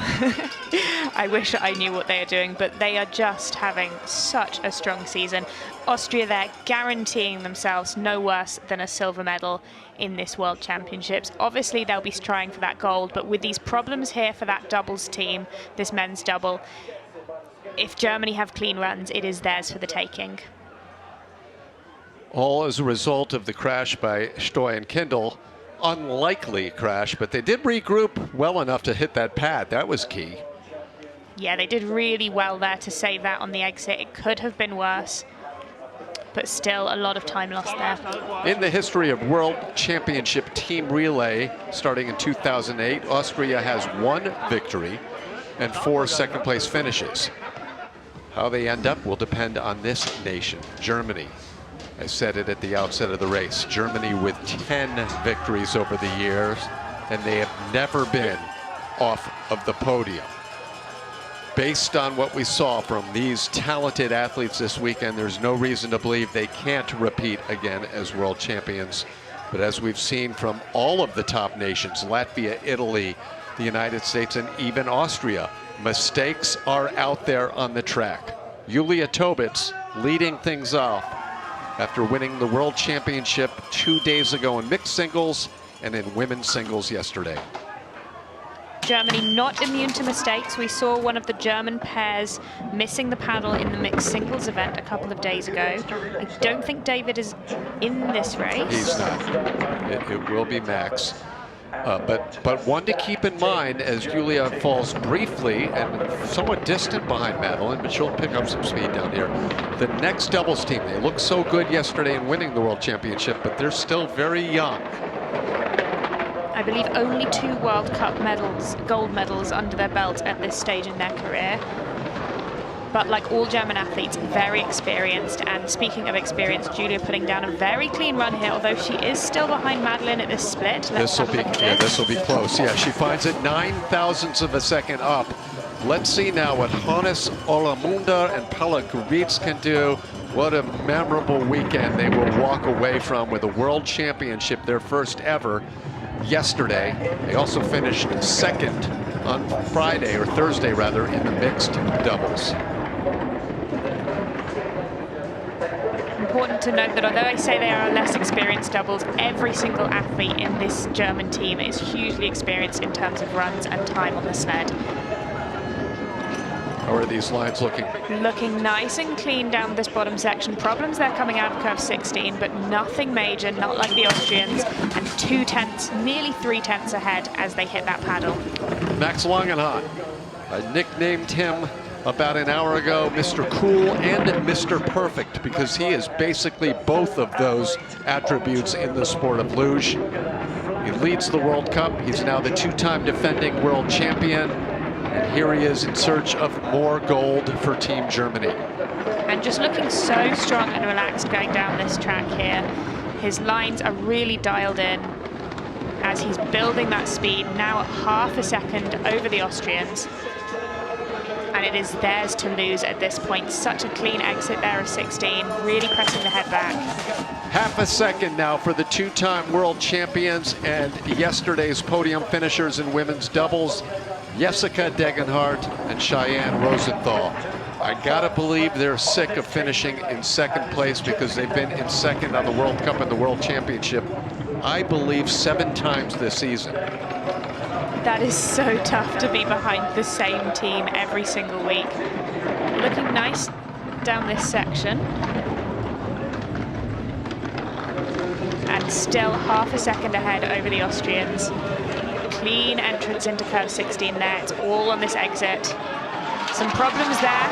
I wish I knew what they are doing, but they are just having such a strong season. Austria there guaranteeing themselves no worse than a silver medal in this World Championships. Obviously they'll be trying for that gold, but with these problems here for that doubles team, this men's double, if Germany have clean runs, it is theirs for the taking. All as a result of the crash by Stoy and Kindle. Unlikely crash, but they did regroup well enough to hit that pad. That was key. Yeah, they did really well there to save that on the exit. It could have been worse, but still a lot of time lost there. In the history of World Championship team relay, starting in 2008, Austria has 1 victory and 4 second-place finishes. How they end up will depend on this nation, Germany. I said it at the outset of the race. Germany with 10 victories over the years, and they have never been off of the podium. Based on what we saw from these talented athletes this weekend, there's no reason to believe they can't repeat again as world champions. But as we've seen from all of the top nations, Latvia, Italy, the United States, and even Austria, mistakes are out there on the track. Julia Tobitz leading things off after winning the World Championship 2 days ago in mixed singles and in women's singles yesterday. Germany not immune to mistakes. We saw one of the German pairs missing the paddle in the mixed singles event a couple of days ago. I don't think David is in this race. He's not. It will be Max. But one to keep in mind as Julia falls briefly and somewhat distant behind Madeline, but she'll pick up some speed down here. The next doubles team, they looked so good yesterday in winning the World Championship, but they're still very young. I believe only 2 World Cup medals, gold medals under their belt at this stage in their career. But like all German athletes, very experienced. And speaking of experience, Julia putting down a very clean run here, although she is still behind Madeline at this split. This will be close. Yeah, she finds it 9,000ths of a second up. Let's see now what Hannes Olamunda and Paula Gritz can do. What a memorable weekend they will walk away from with a World Championship, their first ever, yesterday. They also finished second on Friday, or Thursday rather, in the mixed doubles. Important to note that although I say they are less experienced doubles, every single athlete in this German team is hugely experienced in terms of runs and time on the sled. How are these lines looking? Looking nice and clean down this bottom section. Problems there coming out of curve 16, but nothing major, not like the Austrians, and 2/10, nearly 3/10 ahead as they hit that paddle. Max Langenhahn. I nicknamed him about an hour ago Mr. Cool and Mr. Perfect because he is basically both of those attributes in the sport of luge. He leads the World Cup. He's now the 2-time defending world champion. And here he is in search of more gold for Team Germany. And just looking so strong and relaxed going down this track here. His lines are really dialed in as he's building that speed, now at half a second over the Austrians. And it is theirs to lose at this point. Such a clean exit there of 16, really pressing the head back. Half a second now for the 2-time world champions and yesterday's podium finishers in women's doubles, Jessica Degenhardt and Cheyenne Rosenthal. I gotta believe they're sick of finishing in second place because they've been in second on the World Cup and the World Championship, I believe, 7 times this season. That is so tough to be behind the same team every single week. Looking nice down this section. And still half a second ahead over the Austrians. Clean entrance into curve 16 there. It's all on this exit. Some problems there.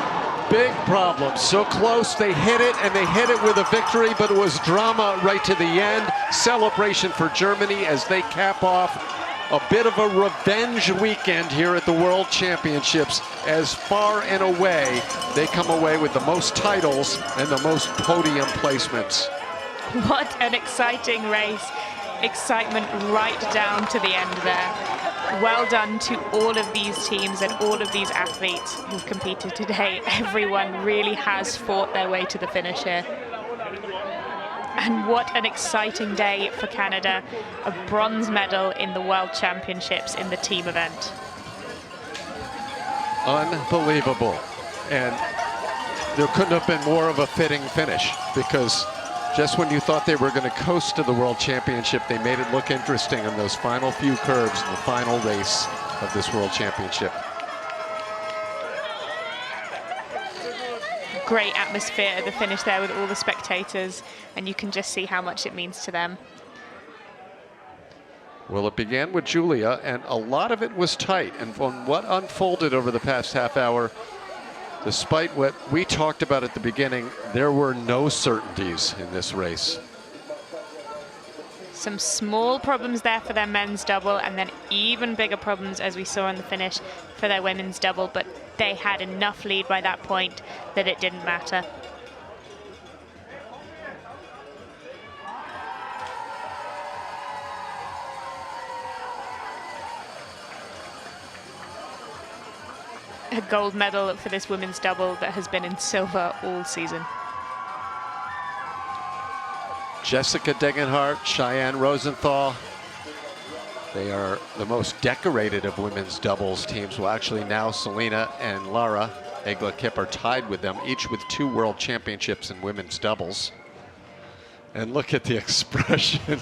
Big problems. So close, they hit it, and they hit it with a victory, but it was drama right to the end. Celebration for Germany as they cap off a bit of a revenge weekend here at the World Championships, as far and away they come away with the most titles and the most podium placements. What an exciting race. Excitement right down to the end there. Well done to all of these teams and all of these athletes who've competed today. Everyone really has fought their way to the finish here. And what an exciting day for Canada. A bronze medal in the World Championships in the team event. Unbelievable. And there couldn't have been more of a fitting finish, because just when you thought they were going to coast to the World Championship, they made it look interesting in those final few curves in the final race of this World Championship. Great atmosphere at the finish there with all the spectators, and you can just see how much it means to them. Well, it began with Julia, and a lot of it was tight. And from what unfolded over the past half hour, despite what we talked about at the beginning, there were no certainties in this race. Some small problems there for their men's double, and then even bigger problems, as we saw in the finish, for their women's double, but they had enough lead by that point that it didn't matter. A gold medal for this women's double that has been in silver all season. Jessica Degenhardt, Cheyenne Rosenthal. They are the most decorated of women's doubles teams. Well, actually now Selena and Lara Egla-Kipp are tied with them, each with 2 world championships in women's doubles. And look at the expression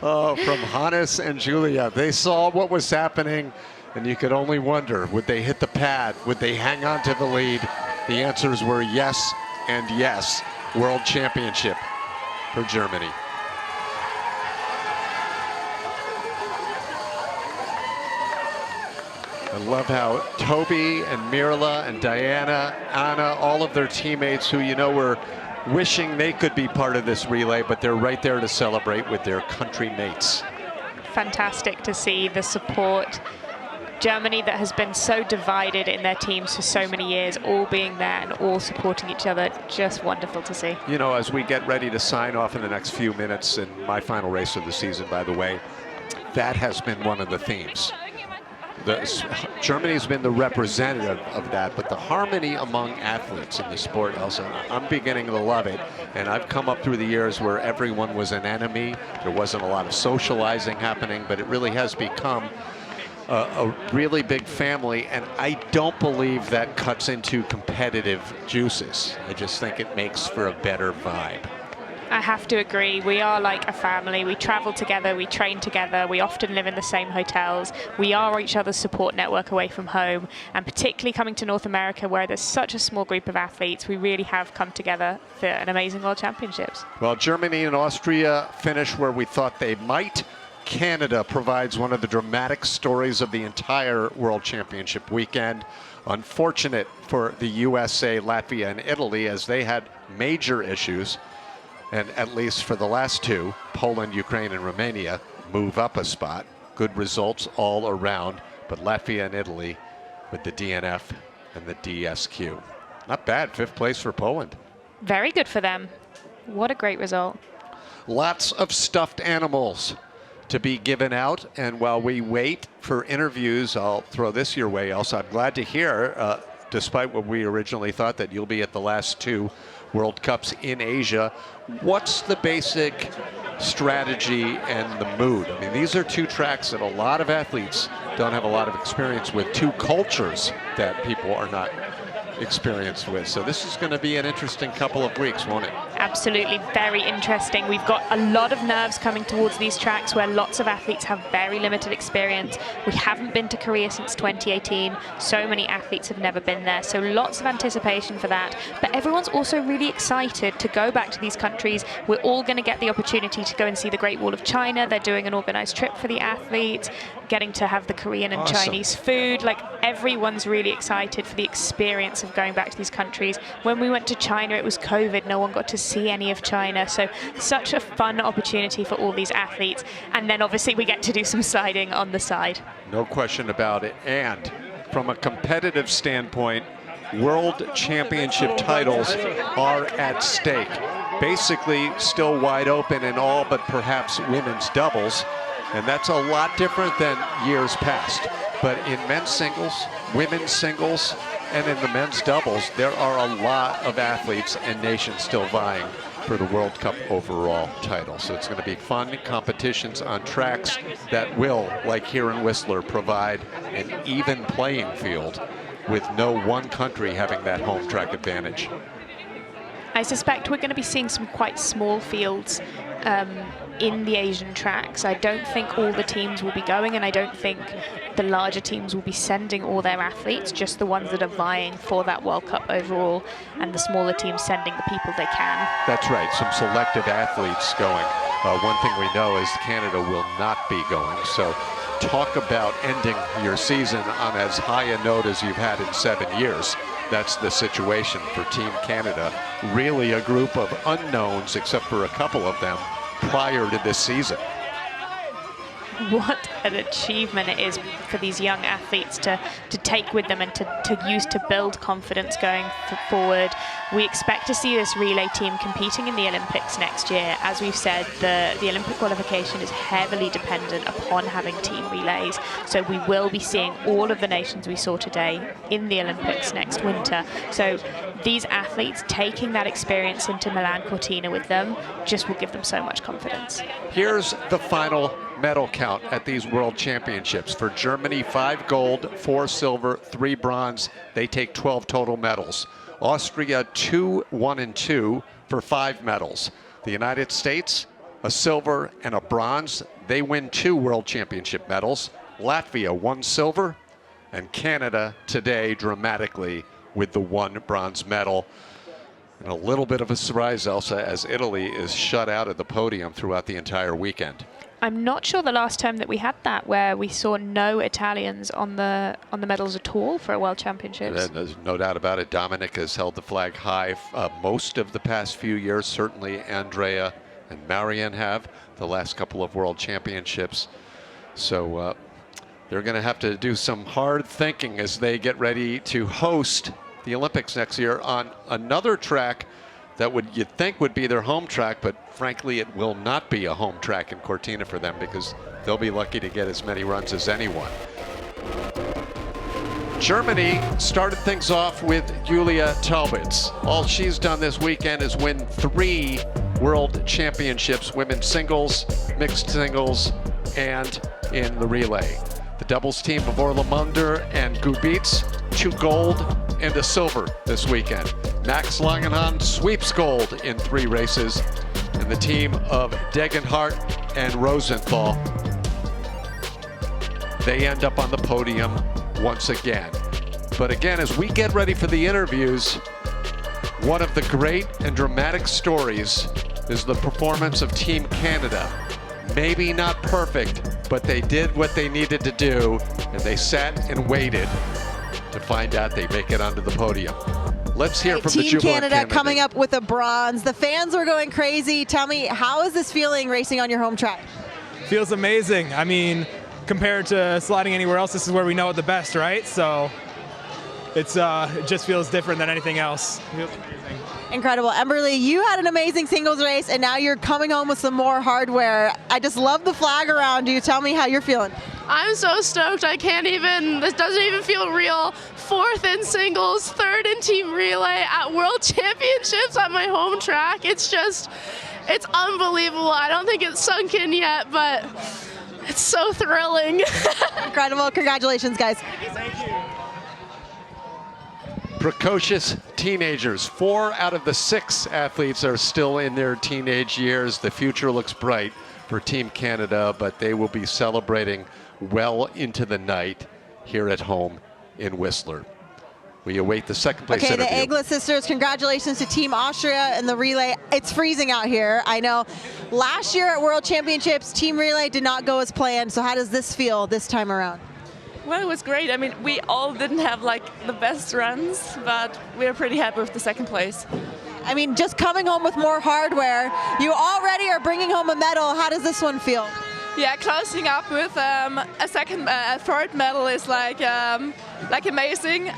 from Hannes and Julia. They saw what was happening. And you could only wonder, would they hit the pad? Would they hang on to the lead? The answers were yes and yes. World Championship for Germany. I love how Toby and Mirla and Diana, Anna, all of their teammates who, you know, were wishing they could be part of this relay, but they're right there to celebrate with their country mates. Fantastic to see the support. Germany, that has been so divided in their teams for so many years, all being there and all supporting each other, just wonderful to see. You know, as we get ready to sign off in the next few minutes, in my final race of the season, by the way, that has been one of the themes. Germany's been the representative of that, but the harmony among athletes in the sport, Elsa, I'm beginning to love it. And I've come up through the years where everyone was an enemy. There wasn't a lot of socializing happening, but it really has become a really big family, and I don't believe that cuts into competitive juices. I just think it makes for a better vibe. I have to agree. We are like a family. We travel together, we train together, we often live in the same hotels. We are each other's support network away from home, and particularly coming to North America where there's such a small group of athletes, we really have come together for an amazing World Championships. Well, Germany and Austria finish where we thought they might. Canada provides one of the dramatic stories of the entire World Championship weekend. Unfortunate for the USA, Latvia, and Italy, as they had major issues. And at least for the last two, Poland, Ukraine, and Romania move up a spot. Good results all around, but Latvia and Italy with the DNF and the DSQ. Not bad, 5th place for Poland. Very good for them. What a great result. Lots of stuffed animals to be given out, and while we wait for interviews, I'll throw this your way, Elsa. I'm glad to hear, despite what we originally thought, that you'll be at the last 2 World Cups in Asia. What's the basic strategy and the mood? I mean, these are 2 tracks that a lot of athletes don't have a lot of experience with, 2 cultures that people are not experienced with. So this is going to be an interesting couple of weeks, won't it? Absolutely, very interesting. We've got a lot of nerves coming towards these tracks where lots of athletes have very limited experience. We haven't been to Korea since 2018. So many athletes have never been there. So lots of anticipation for that. But everyone's also really excited to go back to these countries. We're all going to get the opportunity to go and see the Great Wall of China. They're doing an organized trip for the athletes, getting to have the Korean and Chinese food. Like, everyone's really excited for the experience of going back to these countries. When we went to China, it was COVID. No one got to see any of China. So such a fun opportunity for all these athletes. And then obviously we get to do some sliding on the side. No question about it. And from a competitive standpoint, World Championship titles are at stake. Basically still wide open in all but perhaps women's doubles. And that's a lot different than years past. But in men's singles, women's singles, and in the men's doubles, there are a lot of athletes and nations still vying for the World Cup overall title. So it's going to be fun competitions on tracks that will, like here in Whistler, provide an even playing field with no one country having that home track advantage. I suspect we're going to be seeing some quite small fields in the Asian tracks. I don't think all the teams will be going, and I don't think the larger teams will be sending all their athletes, just the ones that are vying for that World Cup overall, and the smaller teams sending the people they can. That's right, some selective athletes going. One thing we know is Canada will not be going, so talk about ending your season on as high a note as you've had in 7 years. That's the situation for Team Canada. Really a group of unknowns, except for a couple of them, prior to this season. What an achievement it is for these young athletes to take with them and to use to build confidence going forward. We expect to see this relay team competing in the Olympics next year. As we've said, the Olympic qualification is heavily dependent upon having team relays. So we will be seeing all of the nations we saw today in the Olympics next winter. So these athletes taking that experience into Milan Cortina with them just will give them so much confidence. Here's the final medal count at these World Championships. For Germany, 5 gold, 4 silver, 3 bronze. They take 12 total medals. Austria, 2, 1, and 2 for 5 medals. The United States, a silver and a bronze. They win 2 World Championship medals. Latvia won silver, and Canada today dramatically with the 1 bronze medal. And a little bit of a surprise, Elsa, as Italy is shut out of the podium throughout the entire weekend. I'm not sure the last time that we had that where we saw no Italians on the medals at all for a World Championships. There's no doubt about it. Dominic has held the flag high most of the past few years. Certainly Andrea and Marianne have the last couple of World Championships. So they're going to have to do some hard thinking as they get ready to host the Olympics next year on another track that you'd think would be their home track, but frankly it will not be a home track in Cortina for them because they'll be lucky to get as many runs as anyone. Germany started things off with Julia Taubitz. All she's done this weekend is win 3 World Championships, women's singles, mixed singles, and in the relay. The doubles team of Orlamunder and Gubitz, 2 gold and a silver this weekend. Max Langenhahn sweeps gold in 3 races. And the team of Degenhardt and Rosenthal, they end up on the podium once again. But again, as we get ready for the interviews, one of the great and dramatic stories is the performance of Team Canada. Maybe not perfect, but they did what they needed to do, and they sat and waited to find out they make it onto the podium. Let's hear from the Team jubilant Canada candidate. coming up with a bronze. The fans were going crazy. Tell me, how is this feeling racing on your home track? Feels amazing. I mean, compared to sliding anywhere else, this is where we know it the best, right? So it just feels different than anything else. It feels amazing. Incredible. Emberly, you had an amazing singles race, and now you're coming home with some more hardware. I just love the flag around you. Tell me how you're feeling. I'm so stoked. This doesn't even feel real. 4th in singles, 3rd in team relay at World Championships at my home track. It's unbelievable. I don't think it's sunk in yet, but it's so thrilling. Incredible. Congratulations, guys. Thank you. Precocious teenagers. 4 out of the 6 athletes are still in their teenage years. The future looks bright for Team Canada, but they will be celebrating well into the night here at home in Whistler. We await the second place Okay, interview. the Egla sisters, congratulations to Team Austria in the relay. It's freezing out here, I know. Last year at World Championships, Team Relay did not go as planned, so how does this feel this time around? Well, it was great. I mean, we all didn't have like the best runs, but we're pretty happy with the 2nd place. I mean, just coming home with more hardware, you already are bringing home a medal. How does this one feel? Yeah, closing up with a 3rd medal is like amazing. We're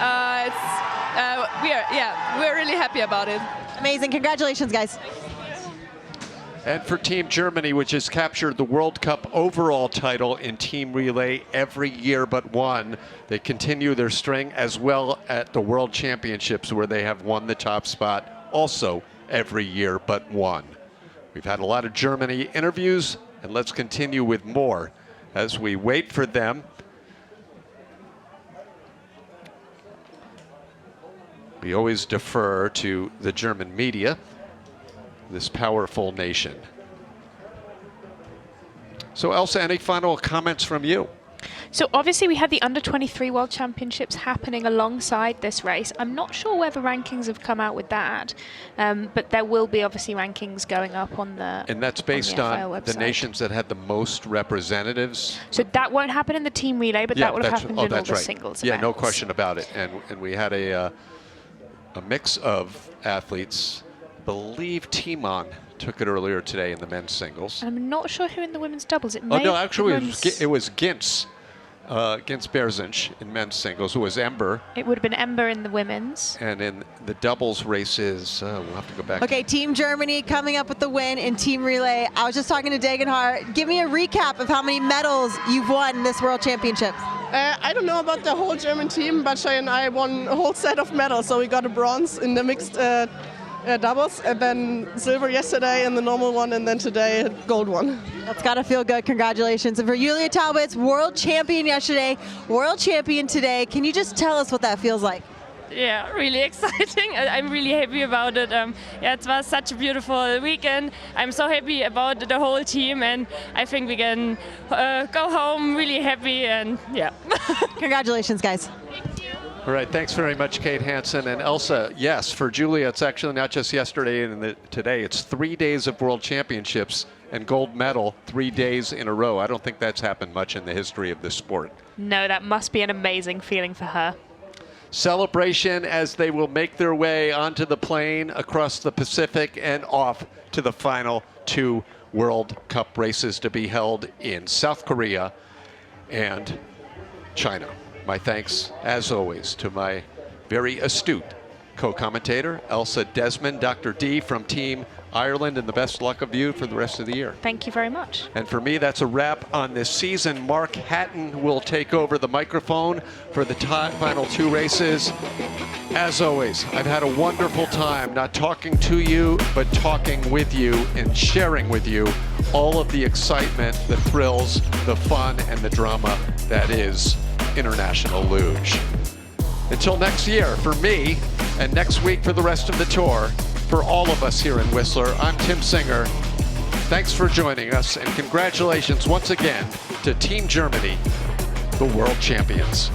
really happy about it. Amazing. Congratulations, guys. And for Team Germany, which has captured the World Cup overall title in team relay every year but one, they continue their string as well at the World Championships, where they have won the top spot also every year but one. We've had a lot of Germany interviews, and let's continue with more as we wait for them. We always defer to the German media, this powerful nation. So Elsa, any final comments from you? So obviously we had the under-23 World Championships happening alongside this race. I'm not sure where the rankings have come out with that, but there will be obviously rankings going up on the And that's based on the website. nations that had the most representatives. So that won't happen in the team relay, but that will have happened in all the singles Yeah, no events. question about it. And we had a mix of athletes. I believe Timon took it earlier today in the men's singles. I'm not sure who in the women's doubles. It may Oh no, have actually been it was Gintz. Gintz Berzinch in men's singles, who was Ember. It would have been Ember in the women's. And in the doubles races, we'll have to go back. Okay, Team Germany coming up with the win in team relay. I was just talking to Degenhardt. Give me a recap of how many medals you've won in this World Championships. I don't know about the whole German team, but Shay and I won a whole set of medals. So we got a bronze in the mixed doubles, and then silver yesterday in the normal one, and then today gold one. That's got to feel good. Congratulations. And for Julia Taubitz, world champion yesterday, world champion today. Can you just tell us what that feels like? Yeah, really exciting. I'm really happy about it. Yeah, it was such a beautiful weekend. I'm so happy about the whole team, and I think we can go home really happy. And yeah. Congratulations, guys. All right, thanks very much, Kate Hansen and Elsa. Yes, for Julia, it's actually not just yesterday and today. It's 3 days of World Championships and gold medal 3 days in a row. I don't think that's happened much in the history of this sport. No, that must be an amazing feeling for her. Celebration as they will make their way onto the plane across the Pacific and off to the final 2 World Cup races to be held in South Korea and China. My thanks, as always, to my very astute co-commentator, Elsa Desmond, Dr. D from Team Ireland, and the best luck of you for the rest of the year. Thank you very much. And for me, that's a wrap on this season. Mark Hatton will take over the microphone for the final 2 races. As always, I've had a wonderful time not talking to you, but talking with you and sharing with you all of the excitement, the thrills, the fun, and the drama that is International Luge. Until next year, for me, and next week for the rest of the tour, for all of us here in Whistler, I'm Tim Singer. Thanks for joining us, and congratulations once again to Team Germany, the world champions.